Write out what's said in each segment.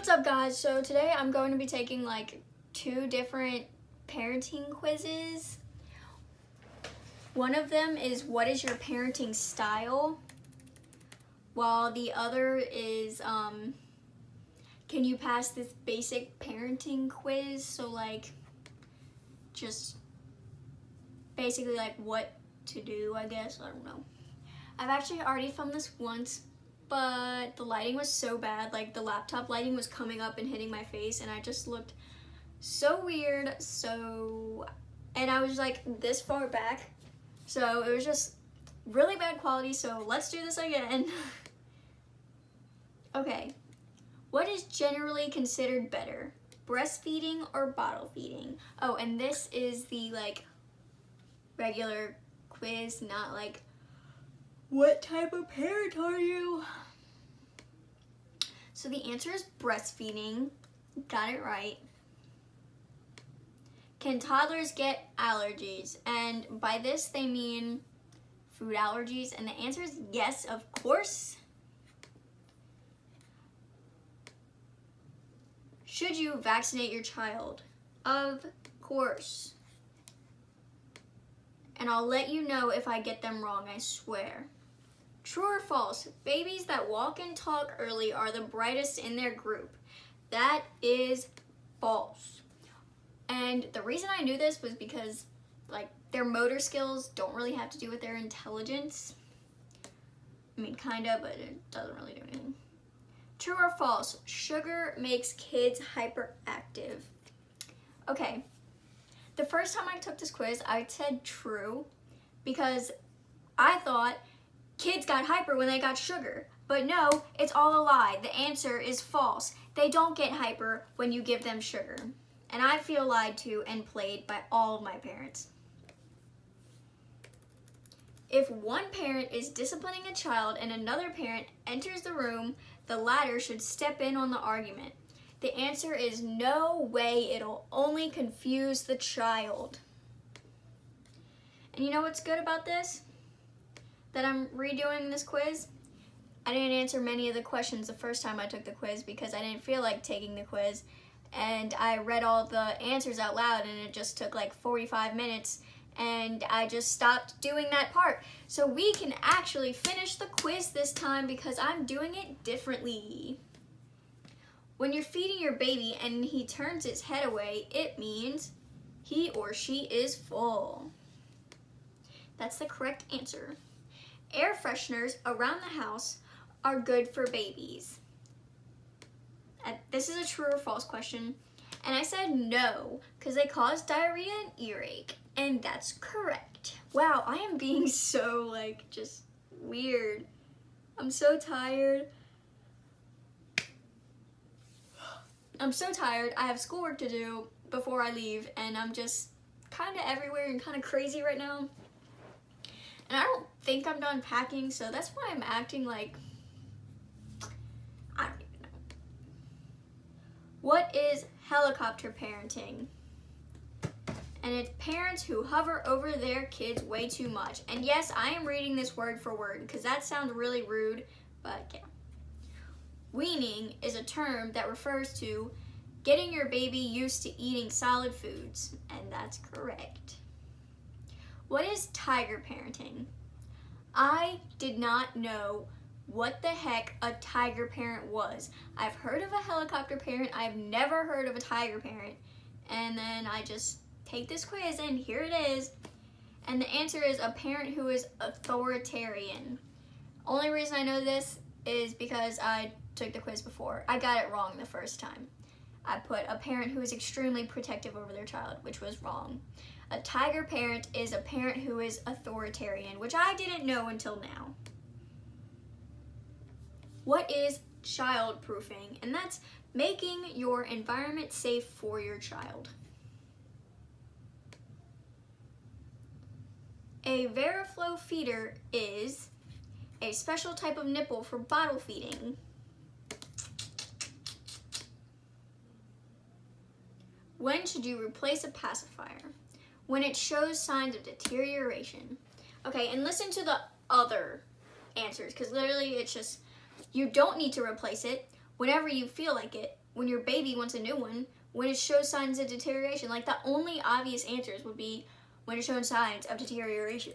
What's up, guys? So today I'm going to be taking like 2 different parenting quizzes. One of them is what is your parenting style, while the other is can you pass this basic parenting quiz? So like just basically like what to do, I guess. I don't know. I've actually already filmed this once, but the lighting was so bad. Like the laptop lighting was coming up and hitting my face, and I just looked so weird. And I was like this far back, so it was just really bad quality. So let's do this again. Okay, what is generally considered better, breastfeeding or bottle feeding? Oh, and this is the like regular quiz, not like what type of parent are you? So the answer is breastfeeding. Got it right. Can toddlers get allergies? And by this they mean food allergies, and the answer is yes, of course. Should you vaccinate your child? Of course. And I'll let you know if I get them wrong, I swear. True or false? Babies that walk and talk early are the brightest in their group. That is false. And the reason I knew this was because like their motor skills don't really have to do with their intelligence. I mean, kinda, but it doesn't really do anything. True or false? Sugar makes kids hyperactive. Okay. The first time I took this quiz, I said true because I thought kids got hyper when they got sugar. But no, it's all a lie. The answer is false. They don't get hyper when you give them sugar. And I feel lied to and played by all of my parents. If one parent is disciplining a child and another parent enters the room, the latter should step in on the argument. The answer is no way. It'll only confuse the child. And you know what's good about this? That I'm redoing this quiz? I didn't answer many of the questions the first time I took the quiz because I didn't feel like taking the quiz. And I read all the answers out loud, and it just took like 45 minutes. And I just stopped doing that part. So we can actually finish the quiz this time because I'm doing it differently. When you're feeding your baby and he turns his head away, it means he or she is full. That's the correct answer. Air fresheners around the house are good for babies. This is a true or false question. And I said no, because they cause diarrhea and earache. And that's correct. Wow, I am being so like just weird. I'm so tired. I have schoolwork to do before I leave, and I'm just kind of everywhere and kind of crazy right now. And I don't think I'm done packing, so that's why I'm acting like I don't even know. What is helicopter parenting? And it's parents who hover over their kids way too much. And yes, I am reading this word for word because that sounds really rude, but yeah. Weaning is a term that refers to getting your baby used to eating solid foods, and that's correct. What is tiger parenting? I did not know what the heck a tiger parent was. I've heard of a helicopter parent, I've never heard of a tiger parent, and then I just take this quiz and here it is. And the answer is a parent who is authoritarian. Only reason I know this is because I took the quiz before. I got it wrong the first time. I put a parent who is extremely protective over their child, which was wrong. A tiger parent is a parent who is authoritarian, which I didn't know until now. What is child-proofing? And that's making your environment safe for your child. A Veriflow feeder is a special type of nipple for bottle feeding. When should you replace a pacifier? When it shows signs of deterioration. Okay, and listen to the other answers, because literally it's just, you don't need to replace it whenever you feel like it, when your baby wants a new one, when it shows signs of deterioration. Like, the only obvious answers would be when it's showing signs of deterioration.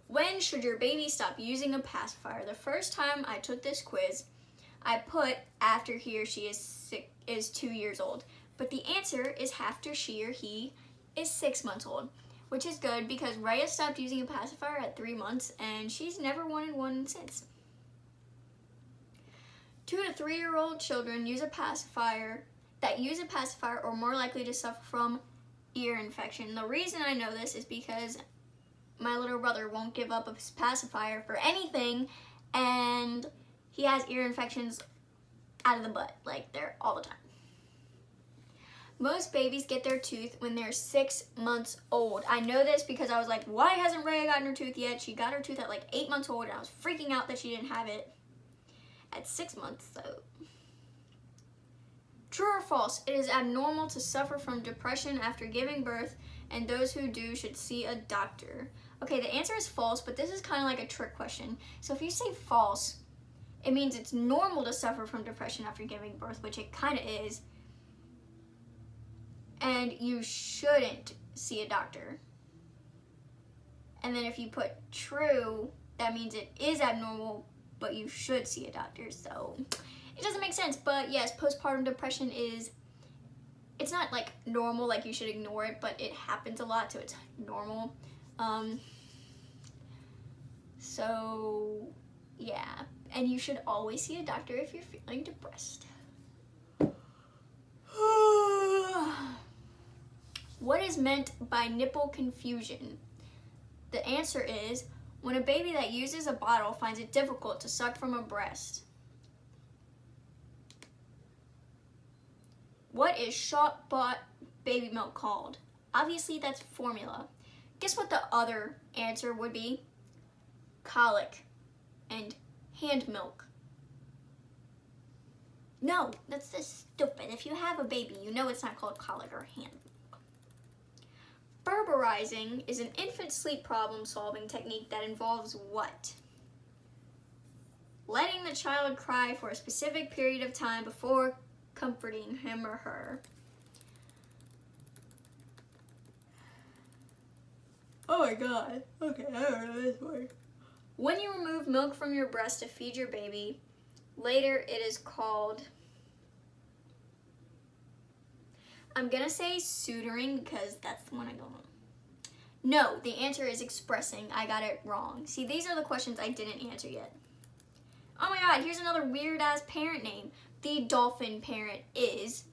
When should your baby stop using a pacifier? The first time I took this quiz, I put after he or she is 2 years old. But the answer is after she or he is 6 months old, which is good because Raya stopped using a pacifier at 3 months and she's never wanted one since. 2 to 3 year old children use a pacifier are more likely to suffer from ear infection. The reason I know this is because my little brother won't give up a pacifier for anything, and he has ear infections out of the butt, like they're all the time. Most babies get their tooth when they're 6 months old. I know this because I was like, why hasn't Raya gotten her tooth yet? She got her tooth at like 8 months old, and I was freaking out that she didn't have it at 6 months, so. True or false? It is abnormal to suffer from depression after giving birth, and those who do should see a doctor. Okay, the answer is false, but this is kind of like a trick question. So if you say false, it means it's normal to suffer from depression after giving birth, which it kind of is, and you shouldn't see a doctor. And then if you put true, that means it is abnormal, but you should see a doctor. So it doesn't make sense, but yes, postpartum depression it's not like normal, like you should ignore it, but it happens a lot, so it's normal. So yeah, and you should always see a doctor if you're feeling depressed. What is meant by nipple confusion? The answer is when a baby that uses a bottle finds it difficult to suck from a breast. What is shot-bought baby milk called? Obviously, that's formula. Guess what the other answer would be? Colic and hand milk. No, that's just stupid. If you have a baby, you know it's not called colic or hand milk. Berberizing is an infant sleep problem-solving technique that involves what? Letting the child cry for a specific period of time before comforting him or her. Oh my god. Okay, I don't know this word. When you remove milk from your breast to feed your baby, later it is called, I'm gonna say suturing because that's the one I don't know. No, the answer is expressing. I got it wrong. See, these are the questions I didn't answer yet. Oh my god, here's another weird ass parent name. The dolphin parent is,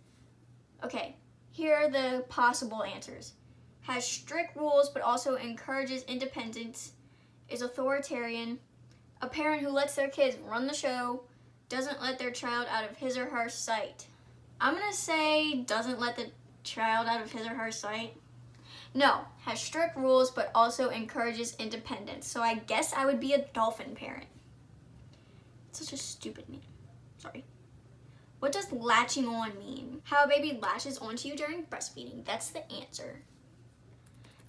okay, here are the possible answers. Has strict rules but also encourages independence, is authoritarian, a parent who lets their kids run the show, doesn't let their child out of his or her sight. I'm gonna say doesn't let the child out of his or her sight. No, has strict rules but also encourages independence. So I guess I would be a dolphin parent. Such a stupid name. Sorry. What does latching on mean? How a baby latches onto you during breastfeeding. That's the answer.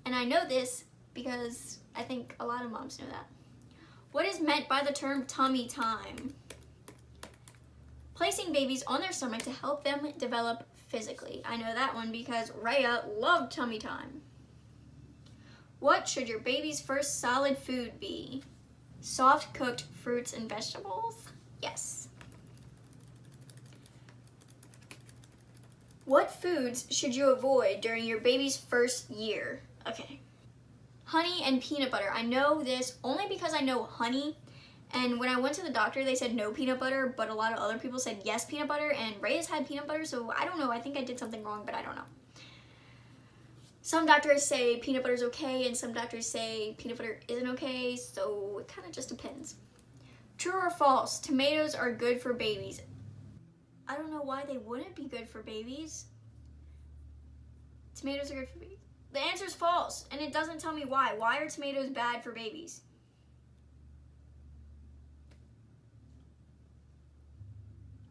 And I know this because I think a lot of moms know that. What is meant by the term tummy time? Placing babies on their stomach to help them develop physically. I know that one because Raya loved tummy time. What should your baby's first solid food be? Soft cooked fruits and vegetables? Yes. What foods should you avoid during your baby's first year? Okay. Honey and peanut butter. I know this only because I know honey, and when I went to the doctor they said no peanut butter, but a lot of other people said yes peanut butter, and Raya's had peanut butter, so I don't know. I think I did something wrong, but I don't know. Some doctors say peanut butter is okay, and some doctors say peanut butter isn't okay, so it kind of just depends. True or false? Tomatoes are good for babies. I don't know why they wouldn't be good for babies. Tomatoes are good for babies. The answer is false, and it doesn't tell me why. Why are tomatoes bad for babies?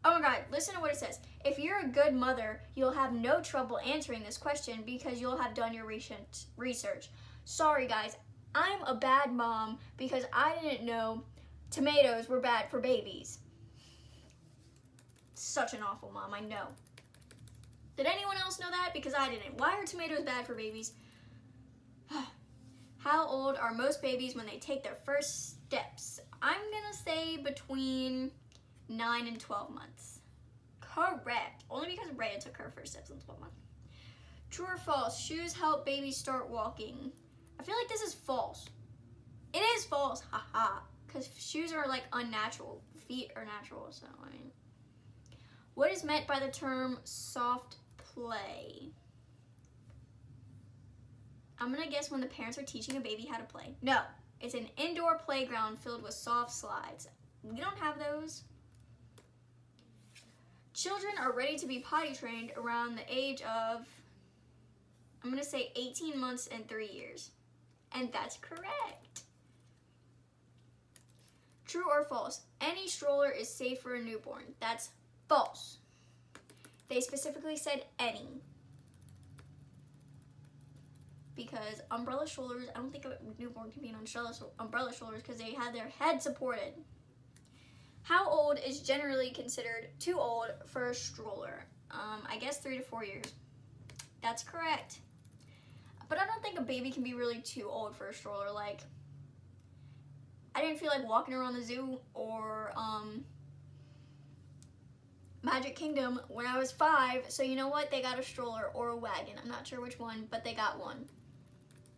Oh my god, listen to what it says. If you're a good mother, you'll have no trouble answering this question because you'll have done your research. Sorry guys, I'm a bad mom because I didn't know tomatoes were bad for babies. Such an awful mom, I know. Did anyone else know that? Because I didn't. Why are tomatoes bad for babies? How old are most babies when they take their first steps? I'm gonna say between 9 and 12 months. Correct. Only because Rhea took her first steps in 12 months. True or false? Shoes help babies start walking. I feel like this is false. It is false. Haha. Because shoes are like unnatural. Feet are natural. So, I mean. What is meant by the term soft play? I'm gonna guess when the parents are teaching a baby how to play. No, it's an indoor playground filled with soft slides. We don't have those. Children are ready to be potty trained around the age of, I'm gonna say 18 months and 3 years. And that's correct. True or false? Any stroller is safe for a newborn. That's false. They specifically said any. Because umbrella strollers, I don't think a newborn can be in umbrella strollers because they had their head supported. How old is generally considered too old for a stroller? I guess 3 to 4 years. That's correct. But I don't think a baby can be really too old for a stroller. Like, I didn't feel like walking around the zoo or Magic Kingdom when I was 5. So you know what? They got a stroller or a wagon. I'm not sure which one, but they got one.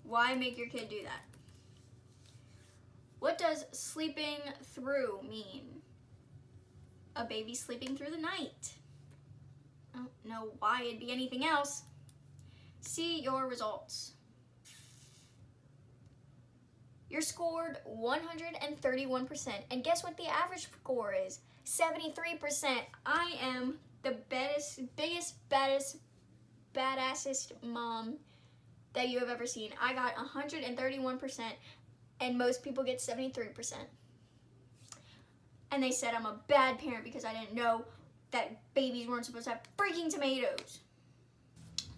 Why make your kid do that? What does sleeping through mean? A baby sleeping through the night. I don't know why it'd be anything else. See your results. You're scored 131%. And guess what the average score is? 73%. I am the biggest, badassest mom that you have ever seen. I got 131%, and most people get 73%. And they said I'm a bad parent because I didn't know that babies weren't supposed to have freaking tomatoes.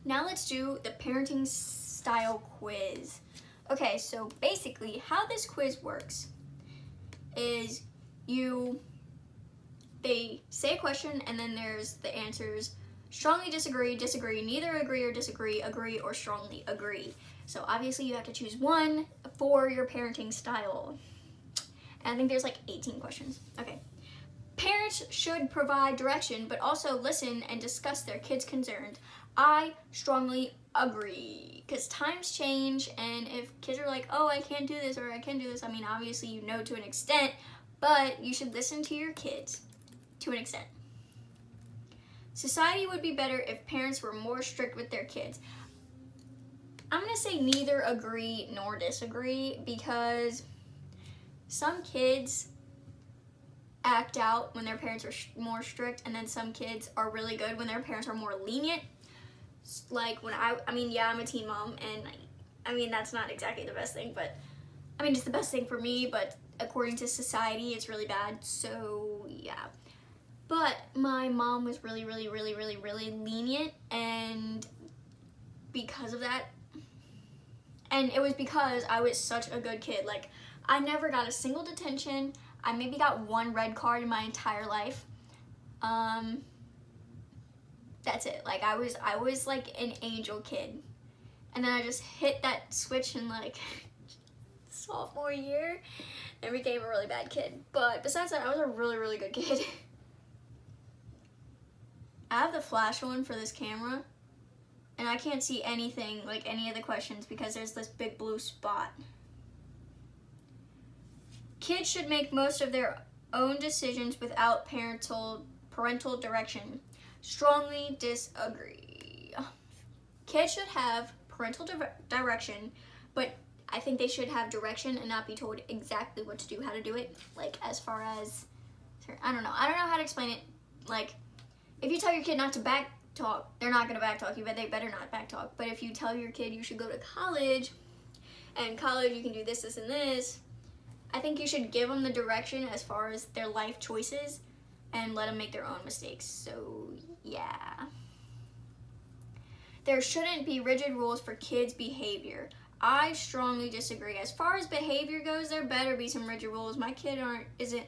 Now let's do the parenting style quiz. Okay, so basically how this quiz works is they say a question and then there's the answers: strongly disagree, disagree, neither agree or disagree, agree, or strongly agree. So obviously you have to choose one for your parenting style. And I think there's like 18 questions. Okay. Parents should provide direction, but also listen and discuss their kids' concerns. I strongly agree, because times change, and if kids are like, oh, I can't do this or I can do this, I mean, obviously you know to an extent, but you should listen to your kids to an extent. Society would be better if parents were more strict with their kids. I'm going to say neither agree nor disagree, because some kids act out when their parents are more strict, and then some kids are really good when their parents are more lenient. Like when I mean, yeah, I'm a teen mom, and I mean, that's not exactly the best thing, but I mean, it's the best thing for me, but according to society, it's really bad, so yeah. But my mom was really lenient, and because of that, and it was because I was such a good kid. Like, I never got a single detention. I maybe got one red card in my entire life. That's it. Like, I was like an angel kid. And then I just hit that switch in like sophomore year and became a really bad kid. But besides that, I was a really good kid. I have the flash on for this camera, and I can't see anything, like any of the questions, because there's this big blue spot. Kids should make most of their own decisions without parental direction. Strongly disagree. Kids should have parental direction, but I think they should have direction and not be told exactly what to do, how to do it. Like, as far as, I don't know how to explain it. Like, if you tell your kid not to back talk, they're not going to back talk you, but they better not back talk. But if you tell your kid you should go to college, and college you can do this, and this, I think you should give them the direction as far as their life choices and let them make their own mistakes. So, yeah. There shouldn't be rigid rules for kids' behavior. I strongly disagree. As far as behavior goes, there better be some rigid rules. My kid isn't.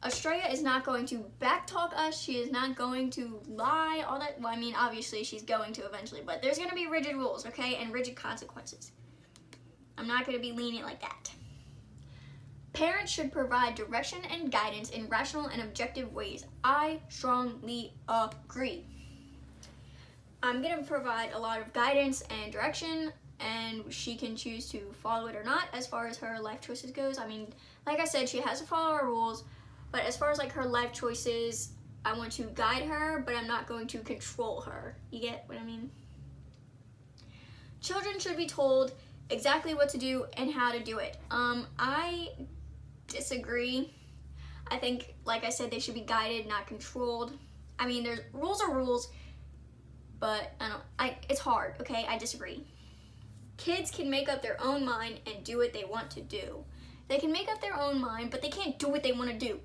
Estrella is not going to backtalk us. She is not going to lie. All that. Well, I mean, obviously she's going to eventually, but there's going to be rigid rules, okay, and rigid consequences. I'm not going to be lenient like that. Parents should provide direction and guidance in rational and objective ways. I strongly agree. I'm going to provide a lot of guidance and direction, and she can choose to follow it or not as far as her life choices goes. I mean, like I said, she has to follow our rules, but as far as like her life choices, I want to guide her, but I'm not going to control her. You get what I mean? Children should be told exactly what to do and how to do it. I disagree. I think, like I said, they should be guided, not controlled. I mean, there's rules are rules, but it's hard, okay? I disagree. Kids can make up their own mind and do what they want to do. They can make up their own mind, but they can't do what they want to do.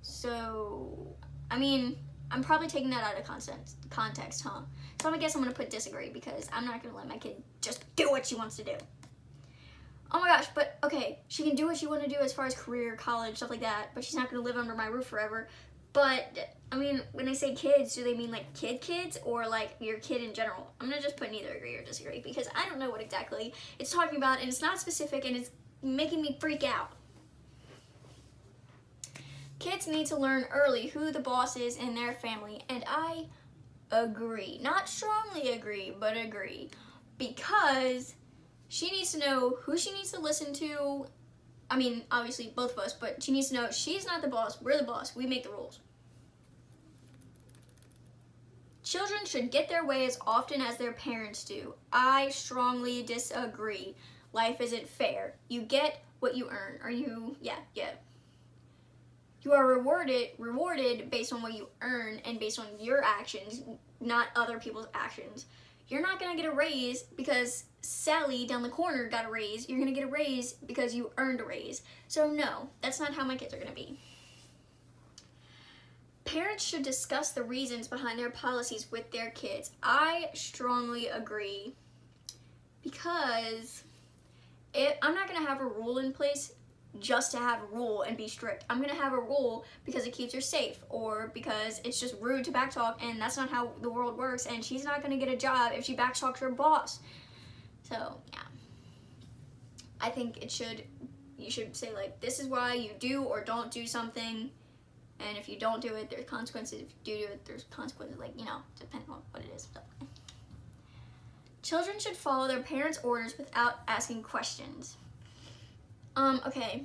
So, I mean, I'm probably taking that out of context, huh? So I guess I'm going to put disagree, because I'm not going to let my kid just do what she wants to do. Oh my gosh, but okay, she can do what she wants to do as far as career, college, stuff like that, but she's not going to live under my roof forever. But, I mean, when they say kids, do they mean like kids or like your kid in general? I'm going to just put neither agree or disagree, because I don't know what exactly it's talking about, and it's not specific, and it's making me freak out. Kids need to learn early who the boss is in their family, and I agree. Not strongly agree, but agree. Because she needs to know who she needs to listen to. I mean, obviously both of us, but she needs to know she's not the boss, we're the boss, we make the rules. Children should get their way as often as their parents do. I strongly disagree. Life isn't fair. You get what you earn. You are rewarded based on what you earn and based on your actions, not other people's actions. You're not going to get a raise because Sally down the corner got a raise. You're going to get a raise because you earned a raise. So no, that's not how my kids are going to be. Parents should discuss the reasons behind their policies with their kids. I strongly agree, because I'm not going to have a rule in place just to have a rule and be strict. I'm going to have a rule because it keeps her safe, or because it's just rude to backtalk, and that's not how the world works, and she's not going to get a job if she backtalks her boss. So, yeah. I think you should say, like, this is why you do or don't do something, and if you don't do it, there's consequences. If you do it, there's consequences, like, depending on what it is. So. Children should follow their parents' orders without asking questions. Okay,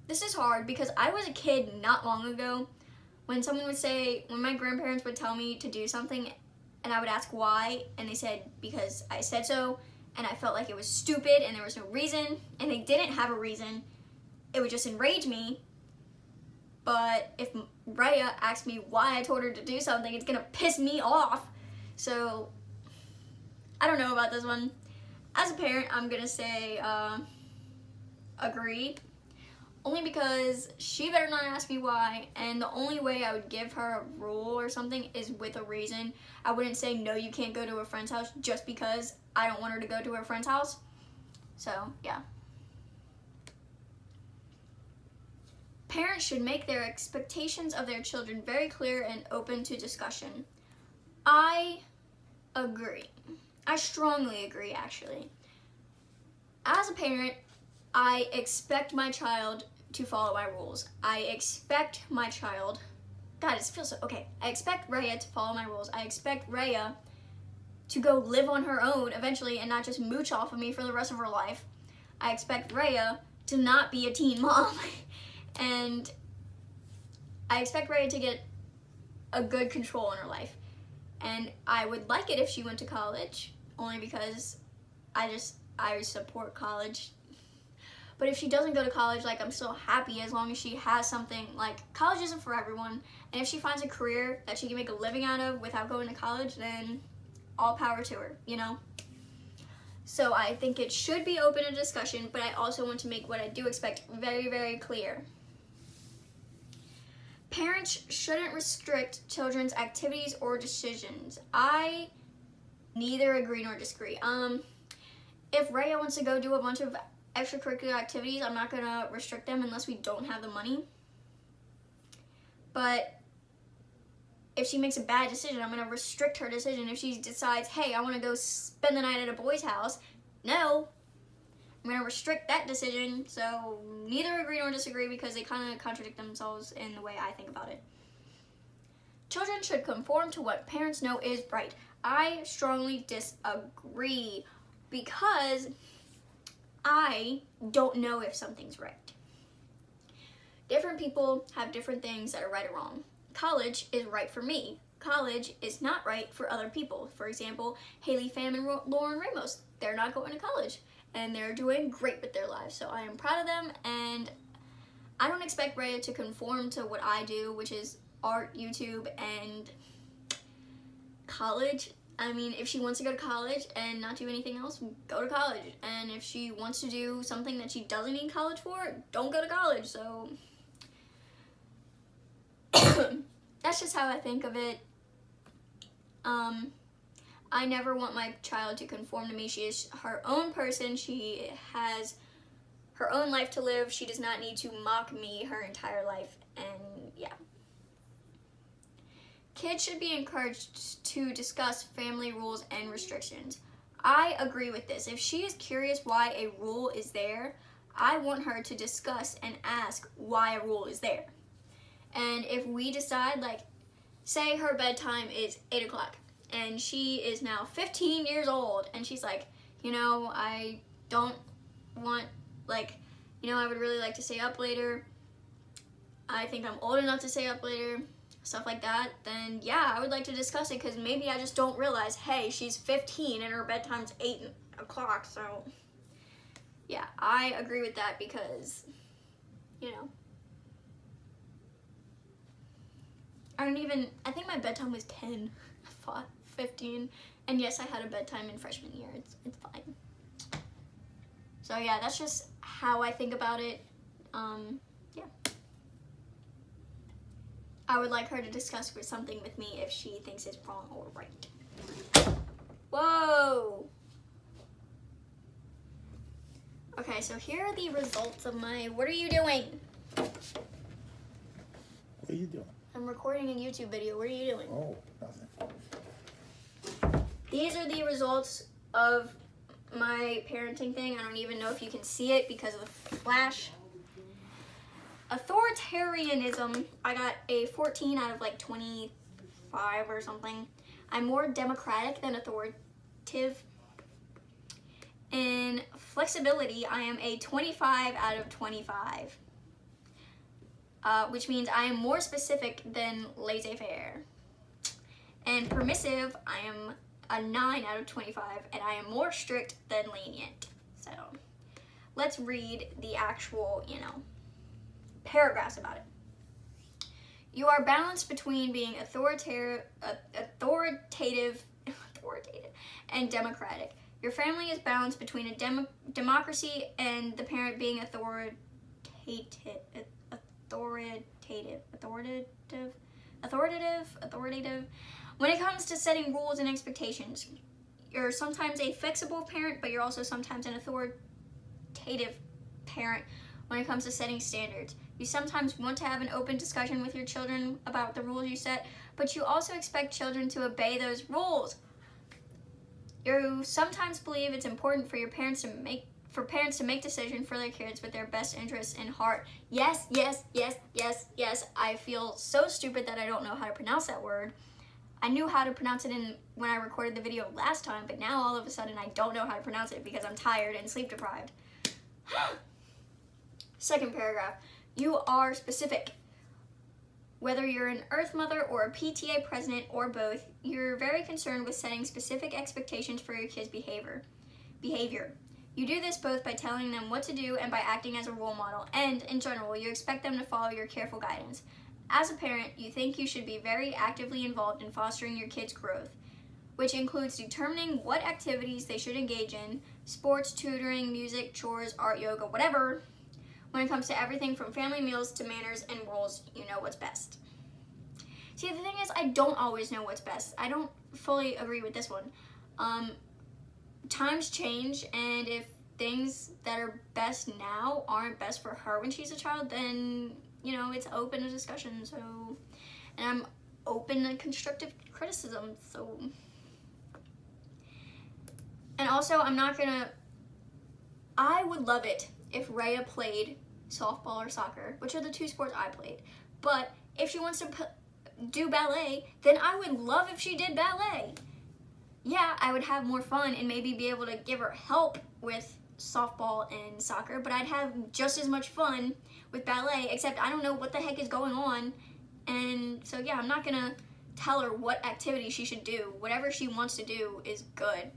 this is hard, because I was a kid not long ago when when my grandparents would tell me to do something, and I would ask why, and they said, because I said so, and I felt like it was stupid, and there was no reason, and they didn't have a reason. It would just enrage me. But if Rhea asked me why I told her to do something, it's gonna piss me off. So, I don't know about this one. As a parent, I'm gonna say, agree, only because she better not ask me why, and the only way I would give her a rule or something is with a reason. I wouldn't say, no, you can't go to a friend's house just because I don't want her to go to her friend's house. So, yeah. Parents should make their expectations of their children very clear and open to discussion. I agree. I strongly agree, actually. As a parent, I expect my child to follow my rules. I expect my child, God, it feels so, okay. I expect Rhea to follow my rules. I expect Rhea to go live on her own eventually and not just mooch off of me for the rest of her life. I expect Rhea to not be a teen mom. And I expect Rhea to get a good control in her life. And I would like it if she went to college, only because I support college. But if she doesn't go to college, like, I'm still happy as long as she has something. Like, college isn't for everyone. And if she finds a career that she can make a living out of without going to college, then all power to her, So I think it should be open to discussion, but I also want to make what I do expect very, very clear. Parents shouldn't restrict children's activities or decisions. I neither agree nor disagree. if Raya wants to go do a bunch of extracurricular activities, I'm not gonna restrict them unless we don't have the money. But if she makes a bad decision, I'm gonna restrict her decision. If she decides, hey, I wanna go spend the night at a boy's house, no, I'm gonna restrict that decision. So neither agree nor disagree because they kind of contradict themselves in the way I think about it. Children should conform to what parents know is right. I strongly disagree because I don't know if something's right. Different people have different things that are right or wrong. College is right for me. College is not right for other people. For example, Haley Pham and Lauren Ramos, they're not going to college and they're doing great with their lives. So I am proud of them, and I don't expect Raya to conform to what I do, which is art, YouTube, and college. I mean, if she wants to go to college and not do anything else, go to college. And if she wants to do something that she doesn't need college for, don't go to college. So that's just how I think of it. I never want my child to conform to me. She is her own person. She has her own life to live. She does not need to mock me her entire life. And yeah. Kids should be encouraged to discuss family rules and restrictions. I agree with this. If she is curious why a rule is there, I want her to discuss and ask why a rule is there. And if we decide, like, say her bedtime is 8 o'clock, and she is now 15 years old, and she's like, you know, I don't want, like, you know, I would really like to stay up later. I think I'm old enough to stay up later. Stuff like that, then yeah, I would like to discuss it, because maybe I just don't realize, hey, she's 15 and her bedtime's 8 o'clock, so yeah, I agree with that because, you know, I think my bedtime was 10, I thought 15, and yes, I had a bedtime in freshman year, it's fine. So yeah, that's just how I think about it. Yeah. I would like her to discuss something with me if she thinks it's wrong or right. Whoa! Okay, so here are the results of my, what are you doing? What are you doing? I'm recording a YouTube video. What are you doing? Oh, nothing. These are the results of my parenting thing. I don't even know if you can see it because of the flash. Authoritarianism, I got a 14 out of like 25 or something. I'm more democratic than authoritative. In flexibility, I am a 25 out of 25. Which means I am more specific than laissez-faire. And permissive, I am a 9 out of 25, and I am more strict than lenient. So let's read the actual, you know, paragraphs about it. You are balanced between being authoritative and democratic. Your family is balanced between a democracy and the parent being authoritative. When it comes to setting rules and expectations, you're sometimes a flexible parent, but you're also sometimes an authoritative parent when it comes to setting standards. You sometimes want to have an open discussion with your children about the rules you set, but you also expect children to obey those rules. You sometimes believe it's important for parents to make decisions for their kids with their best interests in heart. Yes, yes, yes, yes, yes. I feel so stupid that I don't know how to pronounce that word. I knew how to pronounce it when I recorded the video last time, but now all of a sudden I don't know how to pronounce it because I'm tired and sleep deprived. Second paragraph. You are specific. Whether you're an Earth Mother or a PTA president or both, you're very concerned with setting specific expectations for your kids' behavior. You do this both by telling them what to do and by acting as a role model, and, in general, you expect them to follow your careful guidance. As a parent, you think you should be very actively involved in fostering your kids' growth, which includes determining what activities they should engage in, sports, tutoring, music, chores, art, yoga, whatever. When it comes to everything from family meals to manners and rules, you know what's best. See, the thing is, I don't always know what's best. I don't fully agree with this one. times change, and if things that are best now aren't best for her when she's a child, then, you know, it's open to discussion. So, and I'm open to constructive criticism. So, and also I would love it if Rhea played softball or soccer, which are the two sports I played. But if she wants to do ballet, then I would love if she did ballet. Yeah, I would have more fun and maybe be able to give her help with softball and soccer, but I'd have just as much fun with ballet, except I don't know what the heck is going on. And so yeah, I'm not gonna tell her what activity she should do. Whatever she wants to do is good.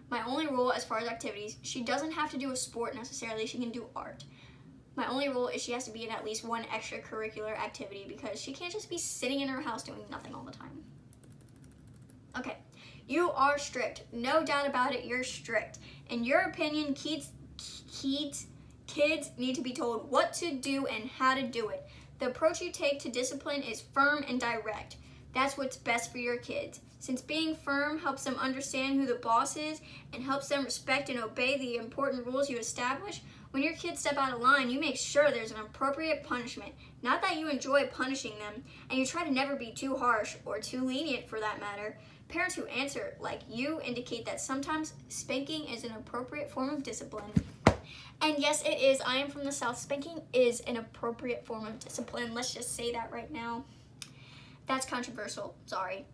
My only rule as far as activities, she doesn't have to do a sport necessarily, she can do art. My only rule is she has to be in at least one extracurricular activity, because she can't just be sitting in her house doing nothing all the time. Okay, you are strict. No doubt about it, you're strict. In your opinion, kids need to be told what to do and how to do it. The approach you take to discipline is firm and direct. That's what's best for your kids. Since being firm helps them understand who the boss is and helps them respect and obey the important rules you establish, when your kids step out of line, you make sure there's an appropriate punishment. Not that you enjoy punishing them, and you try to never be too harsh or too lenient for that matter. Parents who answer like you indicate that sometimes spanking is an appropriate form of discipline. And yes, it is. I am from the South. Spanking is an appropriate form of discipline. Let's just say that right now. That's controversial. Sorry.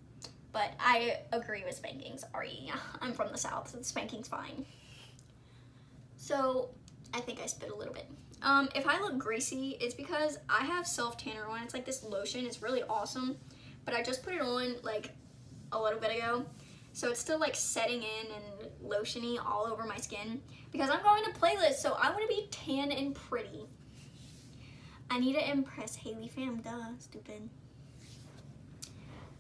But I agree with spanking. Sorry. I'm from the South, so spanking's fine. So, I think I spit a little bit. If I look greasy, it's because I have self-tanner on. It's like this lotion. It's really awesome. But I just put it on like a little bit ago. So it's still like setting in and lotiony all over my skin. Because I'm going to playlist, so I want to be tan and pretty. I need to impress Haley fam, duh, stupid.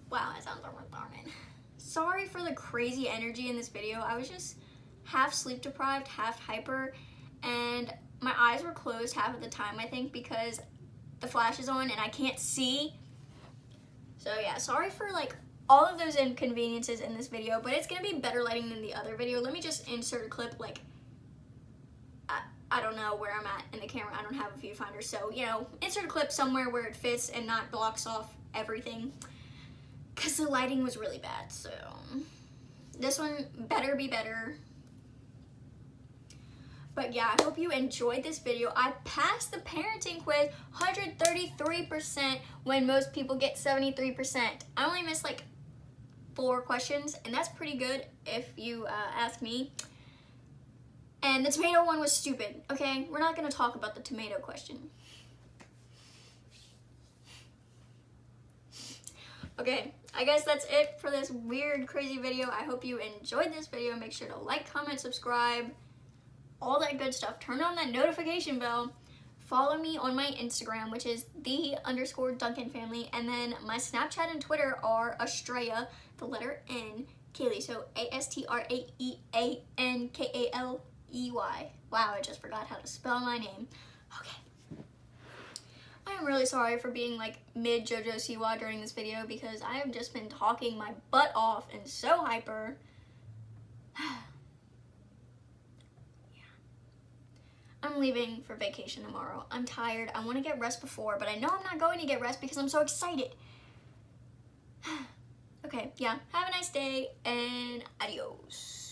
Wow, that sounds overwhelming. Sorry for the crazy energy in this video. I was just half sleep deprived, half hyper, and my eyes were closed half of the time, I think, because the flash is on and I can't see. So yeah, sorry for like all of those inconveniences in this video, but it's gonna be better lighting than the other video. Let me just insert a clip, like, I don't know where I'm at in the camera. I don't have a viewfinder, so, you know, insert a clip somewhere where it fits and not blocks off everything, because the lighting was really bad. So this one better be better. But yeah, I hope you enjoyed this video. I passed the parenting quiz 133% when most people get 73%. I only missed like 4 questions, and that's pretty good if you ask me. And the tomato one was stupid, okay? We're not gonna talk about the tomato question. Okay, I guess that's it for this weird, crazy video. I hope you enjoyed this video. Make sure to like, comment, subscribe, all that good stuff. Turn on that notification bell. Follow me on my Instagram, which is _Duncan family. And then my Snapchat and Twitter are Astraea, the letter N, Kaylee. So ASTRAEANKALEY. Wow, I just forgot how to spell my name. Okay. I am really sorry for being like mid JoJo Siwa during this video, because I have just been talking my butt off and so hyper. I'm leaving for vacation tomorrow. I'm tired. I want to get rest before, but I know I'm not going to get rest because I'm so excited. Okay, yeah. Have a nice day, and adios.